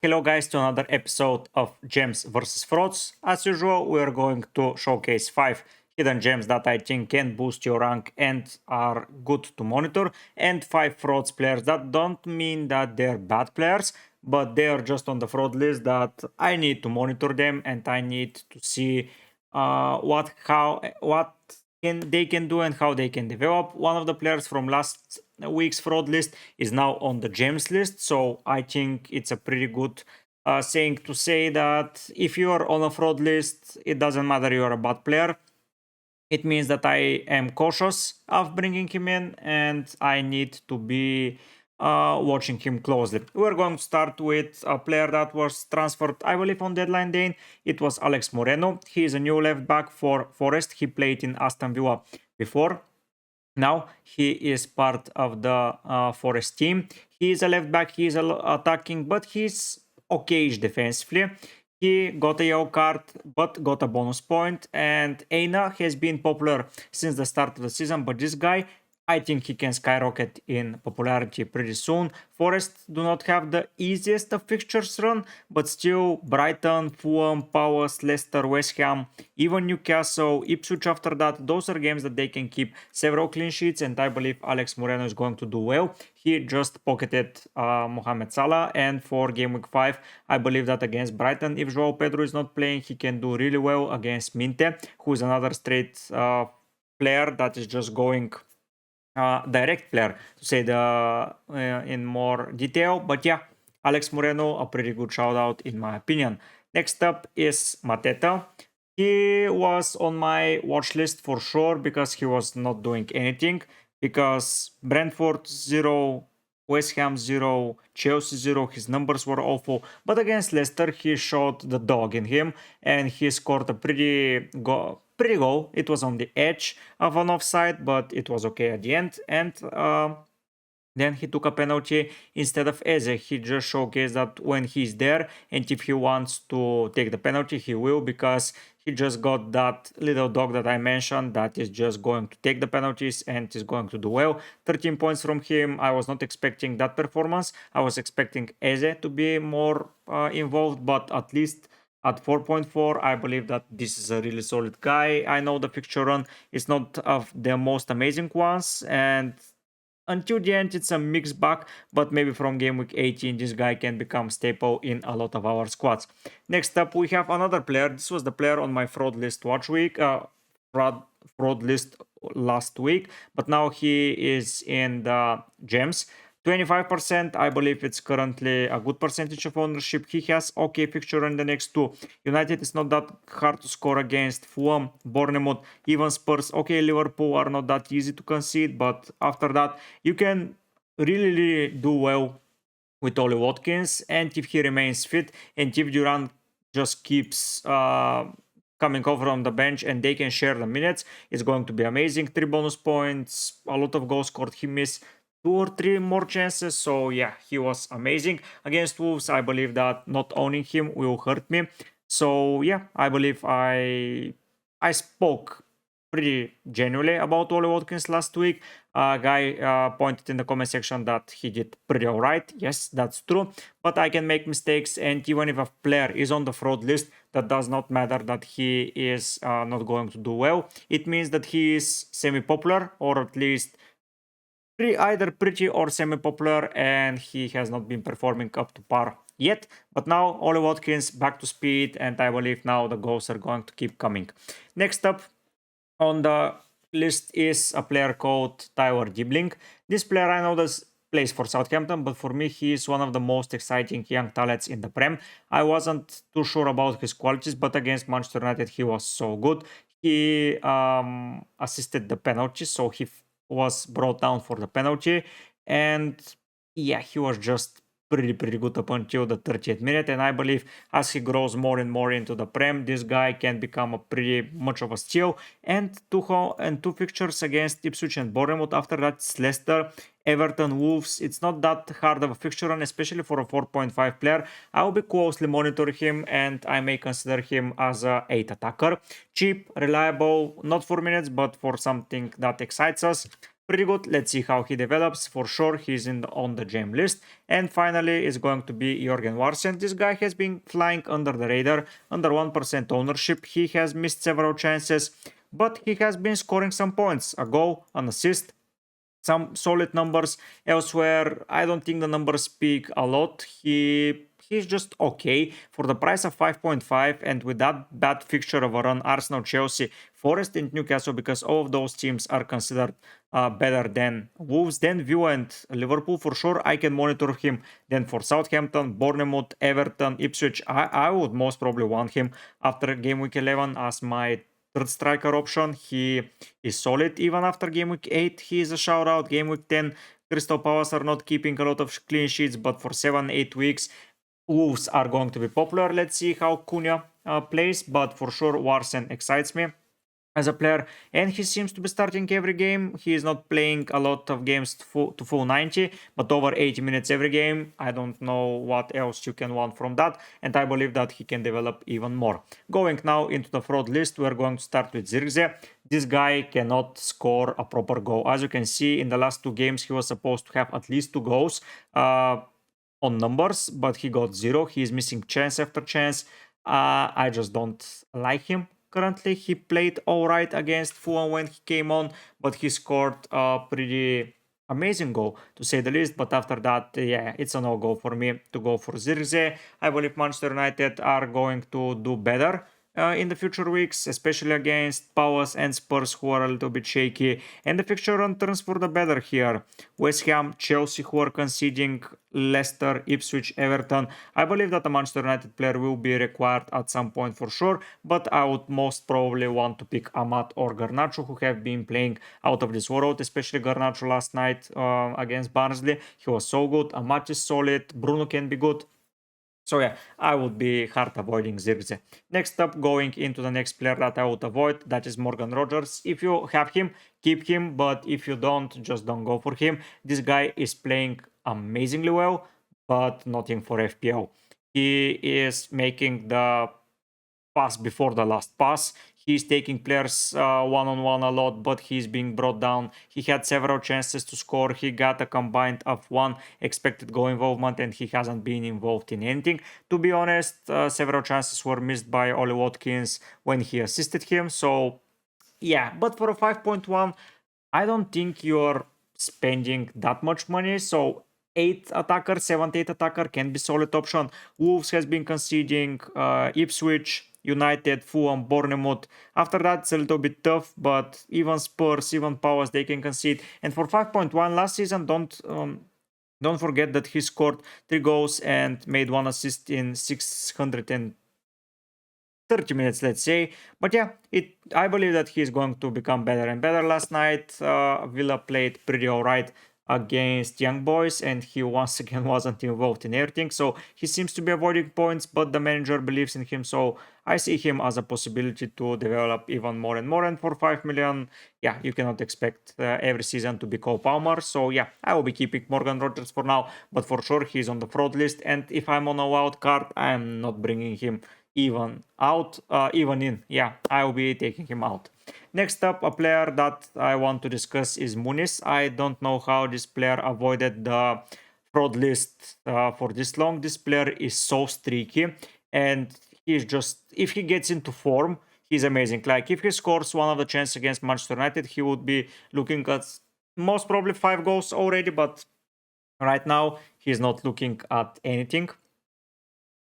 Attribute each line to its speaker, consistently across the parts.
Speaker 1: Hello guys to another episode of Gems vs Frauds. As usual, we are going to showcase 5 hidden gems that I think can boost your rank and are good to monitor, and 5 frauds players that don't mean that they're bad players, but they are just on the fraud list that I need to monitor them and I need to see what they can do and how they can develop. One of the players from last week's fraud list is now on the gems list, so I think it's a pretty good saying to say that if you are on a fraud list, it doesn't matter you're a bad player. It means that I am cautious of bringing him in and I need to be watching him closely. We're going to start with a player that was transferred, I believe, on deadline day. It was Alex Moreno. He is a new left back for Forest. He played in Aston Villa before. Now he is part of the Forest team. He is a left back, he is attacking, but he's okayish defensively. He got a yellow card, but got a bonus point. And Aina has been popular since the start of the season, but this guy, I think he can skyrocket in popularity pretty soon. Forest do not have the easiest of fixtures run, but still Brighton, Fulham, Palace, Leicester, West Ham, even Newcastle, Ipswich after that, those are games that they can keep several clean sheets, and I believe Alex Moreno is going to do well. He just pocketed Mohamed Salah, and for game week 5, I believe that against Brighton, if Joao Pedro is not playing, he can do really well against Minte, who is another straight player that is just going direct player, to say the in more detail. But yeah, Alex Moreno, a pretty good shout out in my opinion. Next up is Mateta. He was on my watch list for sure because he was not doing anything, because Brentford 0, West Ham 0, Chelsea 0, his numbers were awful. But against Leicester, he showed the dog in him and he scored a pretty goal. It was on the edge of an offside, but it was okay at the end. And then he took a penalty instead of Eze. He just showcased that when he's there and if he wants to take the penalty, he will, because he just got that little dog that I mentioned that is just going to take the penalties and is going to do well. 13 points from him. I was not expecting that performance. I was expecting Eze to be more involved, but at least at 4.4, I believe that this is a really solid guy. I know the fixture run is not of the most amazing ones, and until the end it's a mixed bag, but maybe from game week 18 this guy can become staple in a lot of our squads. Next up we have another player. This was the player on my fraud list fraud list last week, but now he is in the gems. 25%, I believe it's currently a good percentage of ownership. He has okay fixture in the next two. United is not that hard to score against. Fulham, Bournemouth, even Spurs. Okay, Liverpool are not that easy to concede, but after that, you can really do well with Ollie Watkins. And if he remains fit, and if Durant just keeps coming over on the bench and they can share the minutes, it's going to be amazing. 3 bonus points, a lot of goals scored. He missed 2 or 3 more chances, so yeah, he was amazing. Against Wolves, I believe that not owning him will hurt me. So yeah, I believe I spoke pretty genuinely about Ollie Watkins last week. Guy pointed in the comment section that he did pretty alright. Yes, that's true, but I can make mistakes, and even if a player is on the fraud list, that does not matter that he is not going to do well. It means that he is semi-popular, or at least either pretty or semi-popular, and he has not been performing up to par yet. But now Ollie Watkins back to speed, and I believe now the goals are going to keep coming. Next up on the list is a player called Dibling. This player, I know this plays for Southampton, but for me he is one of the most exciting young talents in the Prem. I wasn't too sure about his qualities, but against Manchester United he was so good. He assisted the penalty, so he was brought down for the penalty, and yeah, he was just pretty good up until the 30th minute. And I believe as he grows more and more into the Prem, this guy can become a pretty much of a steal. And two fixtures against Ipswich and Bournemouth. After that, it's Leicester, Everton, Wolves. It's not that hard of a fixture, and especially for a 4.5 player, I will be closely monitoring him, and I may consider him as a 8 attacker. Cheap, reliable, not for minutes, but for something that excites us. pretty good. Let's see how he develops. For sure, he's on the gem list. And finally, is going to be Jorgen Larsen. This guy has been flying under the radar, under 1% ownership. He has missed several chances, but he has been scoring some points. A goal, an assist, some solid numbers. Elsewhere, I don't think the numbers speak a lot. He's just okay for the price of 5.5, and with that bad fixture of a run, Arsenal, Chelsea, Forest and Newcastle, because all of those teams are considered better than Wolves, then Villa and Liverpool. For sure, I can monitor him. Then for Southampton, Bournemouth, Everton, Ipswich, I would most probably want him after game week 11 as my third striker option. He is solid even after game week 8. He is a shout out. Game week 10, Crystal Palace are not keeping a lot of clean sheets, but for 7-8 weeks, Wolves are going to be popular. Let's see how Cunha plays, but for sure, Larsen excites me as a player, and he seems to be starting every game. He is not playing a lot of games to full 90, but over 80 minutes every game. I don't know what else you can want from that, and I believe that he can develop even more. Going now into the fraud list, we're going to start with Zirkzee. This guy cannot score a proper goal. As you can see, in the last 2 games, he was supposed to have at least 2 goals on numbers, but he got 0. He is missing chance after chance. I just don't like him. Currently, he played alright against Fulham when he came on, but he scored a pretty amazing goal, to say the least. But after that, yeah, it's a no-go for me to go for Zirkzee. I believe Manchester United are going to do better in the future weeks, especially against Palace and Spurs, who are a little bit shaky. And the fixture run turns for the better here. West Ham, Chelsea, who are conceding, Leicester, Ipswich, Everton. I believe that a Manchester United player will be required at some point for sure, but I would most probably want to pick Amat or Garnacho, who have been playing out of this world, especially Garnacho last night against Barnsley. He was so good. Amat is solid. Bruno can be good. So yeah, I would be hard avoiding Zirkzee. Next up, going into the next player that I would avoid, that is Morgan Rogers. If you have him, keep him, but if you don't, just don't go for him. This guy is playing amazingly well, but nothing for FPL. He is making the pass before the last pass. He's taking players one-on-one a lot, but he's being brought down. He had several chances to score. He got a combined of 1 expected goal involvement, and he hasn't been involved in anything. To be honest, several chances were missed by Ollie Watkins when he assisted him. So, yeah, but for a 5.1, I don't think you're spending that much money. So, 8 attacker, 7-8 attacker can be solid option. Wolves has been conceding, Ipswich, United, Fulham, Bournemouth. After that, it's a little bit tough, but even Spurs, even Palace, they can concede. And for 5.1 last season, don't forget that he scored 3 goals and made 1 assist in 630 minutes, let's say. But yeah, I believe that he's going to become better and better. Last night, Villa played pretty alright against Young Boys, and he once again wasn't involved in everything. So he seems to be avoiding points, but the manager believes in him. So I see him as a possibility to develop even more and more. And for 5 million, yeah, you cannot expect every season to be Cole Palmer. So yeah, I will be keeping Morgan Rogers for now, but for sure he's on the fraud list. And if I'm on a wild card, I'm not bringing him even in. Yeah, I will be taking him out. Next up, a player that I want to discuss is Muniz. I don't know how this player avoided the fraud list for this long. This player is so streaky, and he's just, if he gets into form, he's amazing. Like, if he scores one of the chances against Manchester United, he would be looking at most probably 5 goals already, but right now he's not looking at anything, to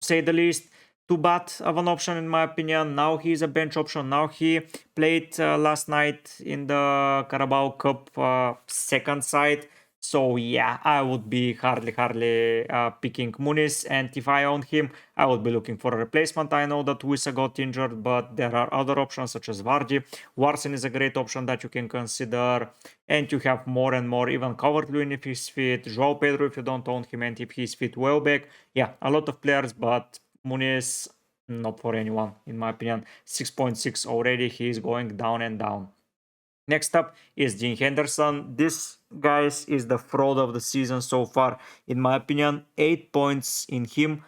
Speaker 1: say the least. Too bad of an option in my opinion. Now he's a bench option. Now he played last night in the Carabao Cup second side. So yeah, I would be hardly picking Muniz, and if I own him, I would be looking for a replacement. I know that Wissa got injured, but there are other options such as Vardy. Larsen is a great option that you can consider, and you have more and more, even Calvert-Lewin if he's fit, João Pedro if you don't own him, and if he's fit, Welbeck. Yeah, a lot of players, but Muniz, not for anyone, in my opinion. 6.6 already, he is going down and down. Next up is Dean Henderson. This, guys, is the fraud of the season so far, in my opinion. 8 points in him.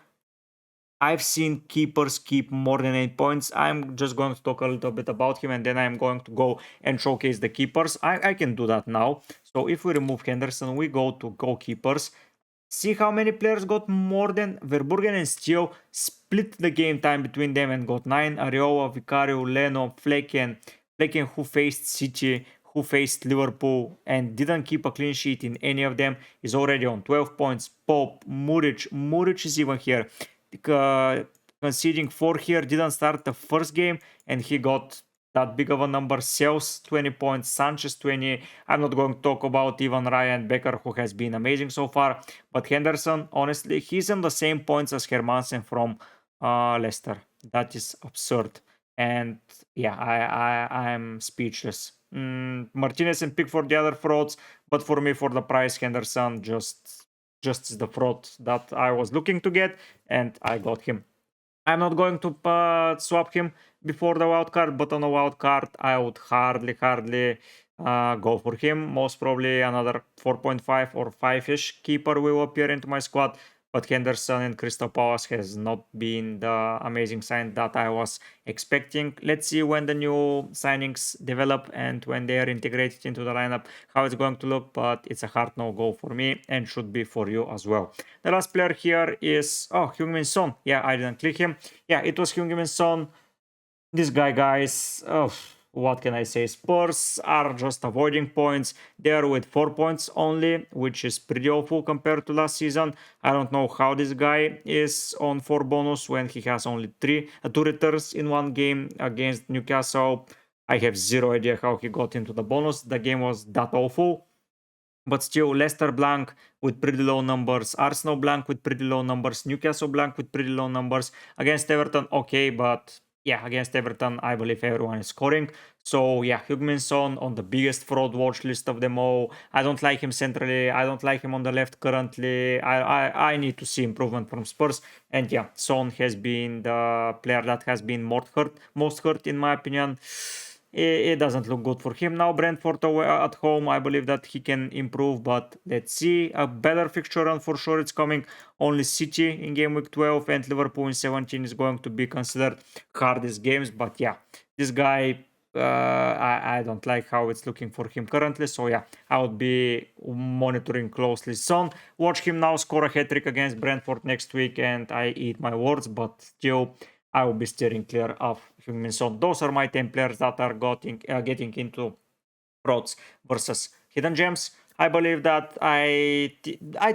Speaker 1: I've seen keepers keep more than 8 points. I'm just going to talk a little bit about him and then I'm going to go and showcase the keepers. I can do that now. So if we remove Henderson, we go to goalkeepers. See how many players got more than Verburgen and Steele split the game time between them and got 9. Areola, Vicario, Leno, Flecken, who faced City, who faced Liverpool and didn't keep a clean sheet in any of them, is already on 12 points. Pope, Muric is even here. Conceding 4 here, didn't start the first game and he got that big of a number. Sales 20 points, Sanchez 20. I'm not going to talk about even Ryan Becker, who has been amazing so far, but Henderson, honestly, he's on the same points as Hermansen from Leicester. That is absurd. And yeah, I'm speechless. Martinez and Pickford the other frauds, but for me, for the price, Henderson just is the fraud that I was looking to get, and I got him. I'm not going to swap him before the wild card, but on a wild card, I would hardly go for him. Most probably another 4.5 or 5-ish keeper will appear into my squad. But Henderson and Crystal Palace has not been the amazing sign that I was expecting. Let's see when the new signings develop and when they are integrated into the lineup, how it's going to look. But it's a hard no-go for me and should be for you as well. The last player here is, Heung-min Son. Yeah, I didn't click him. Yeah, it was Heung-min Son. This guy, guys, what can I say? Spurs are just avoiding points. They are with 4 points only, which is pretty awful compared to last season. I don't know how this guy is on 4 bonus when he has only 2 returns in one game against Newcastle. I have zero idea how he got into the bonus. The game was that awful. But still, Leicester blank with pretty low numbers, Arsenal blank with pretty low numbers, Newcastle blank with pretty low numbers. Against Everton, okay, but yeah, against Everton, I believe everyone is scoring. So yeah, Heung-min Son on the biggest fraud watch list of them all. I don't like him centrally. I don't like him on the left currently. I need to see improvement from Spurs. And yeah, Son has been the player that has been most hurt in my opinion. It doesn't look good for him now. Brentford at home, I believe that he can improve, but let's see. A better fixture run for sure it's coming. Only City in game week 12 and Liverpool in 17 is going to be considered hardest games. But yeah, this guy, I don't like how it's looking for him currently. So yeah, I would be monitoring closely Son. Watch him now score a hat-trick against Brentford next week and I eat my words, but still I will be steering clear of Heung-min Son. Those are my 10 players that are getting into frauds versus hidden gems. I believe that I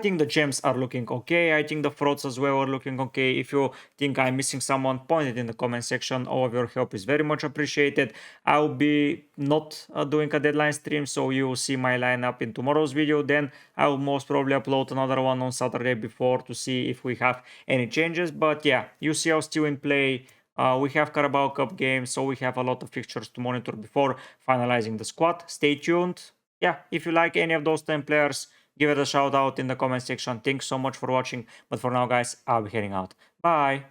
Speaker 1: think the gems are looking okay. I think the frauds as well are looking okay. If you think I'm missing someone, point it in the comment section. All of your help is very much appreciated. I'll be not doing a deadline stream, so you will see my lineup in tomorrow's video. Then I will most probably upload another one on Saturday before to see if we have any changes. But yeah, UCL still in play. We have Carabao Cup games, so we have a lot of fixtures to monitor before finalizing the squad. Stay tuned. Yeah, if you like any of those 10 players, give it a shout out in the comment section. Thanks so much for watching. But for now, guys, I'll be heading out. Bye.